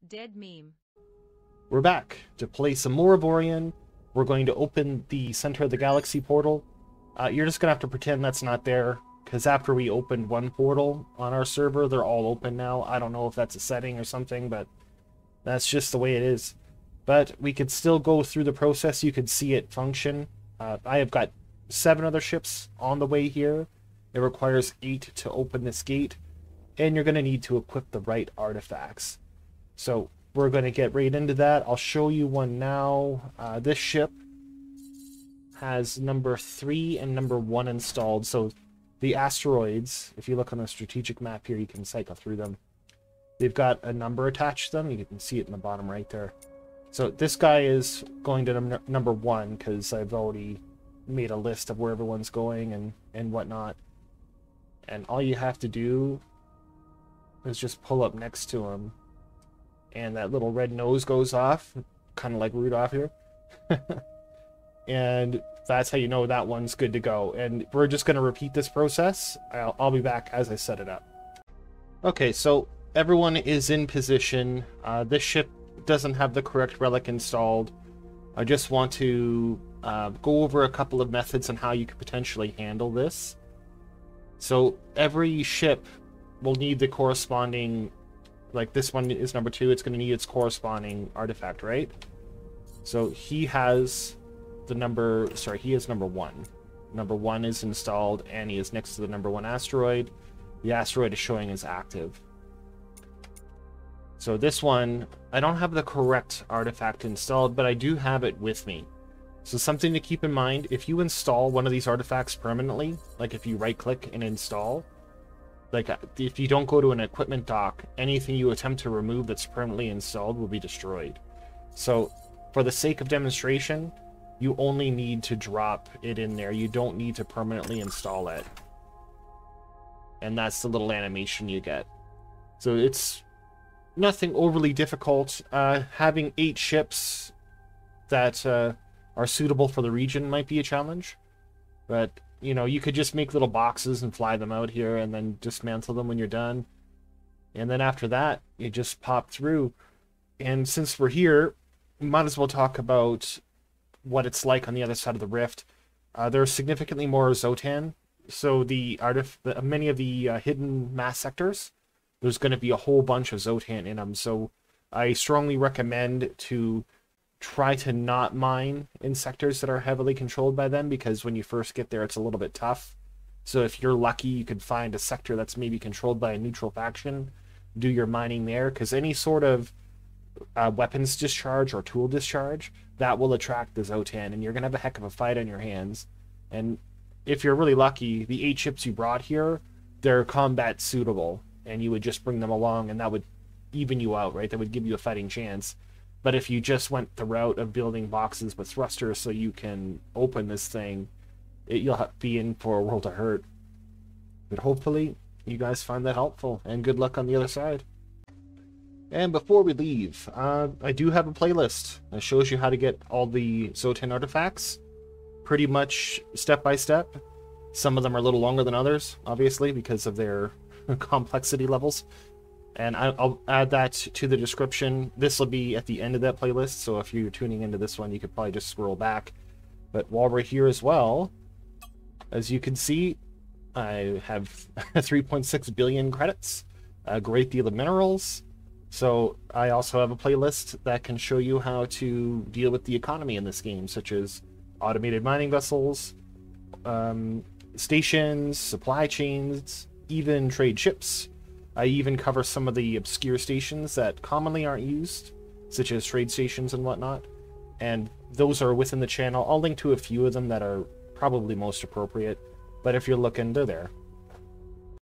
Dead meme. We're back to play some more Avorion. We're going to open the center of the galaxy portal. You're just going to have to pretend that's not there, because after we opened one portal on our server, they're all open now. I don't know if that's a setting or something, but that's just the way it is. But we could still go through the process. You could see it function. I have got 7 other ships on the way here. It requires 8 to open this gate, and you're going to need to equip the right artifacts. So we're going to get right into that. I'll show you one now. This ship has number 3 and number 1 installed. So the asteroids, if you look on the strategic map here, you can cycle through them. They've got a number attached to them. You can see it in the bottom right there. So this guy is going to number 1 because I've already made a list of where everyone's going and whatnot. And all you have to do is just pull up next to him. And that little red nose goes off, kind of like Rudolph here. And that's how you know that one's good to go. And we're just going to repeat this process. I'll be back as I set it up. Okay, so everyone is in position. This ship doesn't have the correct relic installed. I just want to go over a couple of methods on how you could potentially handle this. So every ship will need the corresponding, like this one is number 2, it's going to need its corresponding artifact, right? So he has the number, sorry, he is number 1. Number 1 is installed, and he is next to the number 1 asteroid. The asteroid is showing as active. So this one, I don't have the correct artifact installed, but I do have it with me. So something to keep in mind, if you install one of these artifacts permanently, like if you right-click and install, like if you don't go to an equipment dock, anything you attempt to remove that's permanently installed will be destroyed. So for the sake of demonstration, you only need to drop it in there. You don't need to permanently install it. And that's the little animation you get. So it's nothing overly difficult. Having 8 ships that are suitable for the region might be a challenge. But, you know, you could just make little boxes and fly them out here and then dismantle them when you're done. And then after that, you just pop through. And since we're here, we might as well talk about what it's like on the other side of the rift. There's significantly more Xsotan. So many of the hidden mass sectors, there's going to be a whole bunch of Xsotan in them. So I strongly recommend to try to not mine in sectors that are heavily controlled by them, because when you first get there, it's a little bit tough. So if you're lucky, you could find a sector that's maybe controlled by a neutral faction, do your mining there, because any sort of weapons discharge or tool discharge, that will attract the Xsotan, and you're going to have a heck of a fight on your hands. And if you're really lucky, the 8 ships you brought here, they're combat suitable, and you would just bring them along, and that would even you out, right? That would give you a fighting chance. But if you just went the route of building boxes with thrusters so you can open this thing, you'll be in for a world of hurt. But hopefully, you guys find that helpful, and good luck on the other side. And before we leave, I do have a playlist that shows you how to get all the Xsotan artifacts, pretty much step by step. Some of them are a little longer than others, obviously, because of their complexity levels. And I'll add that to the description. This will be at the end of that playlist, so if you're tuning into this one, you could probably just scroll back. But while we're here as well, as you can see, I have 3.6 billion credits, a great deal of minerals. So I also have a playlist that can show you how to deal with the economy in this game, such as automated mining vessels, stations, supply chains, even trade ships. I even cover some of the obscure stations that commonly aren't used, such as trade stations and whatnot. And those are within the channel. I'll link to a few of them that are probably most appropriate. But if you're looking, they're there.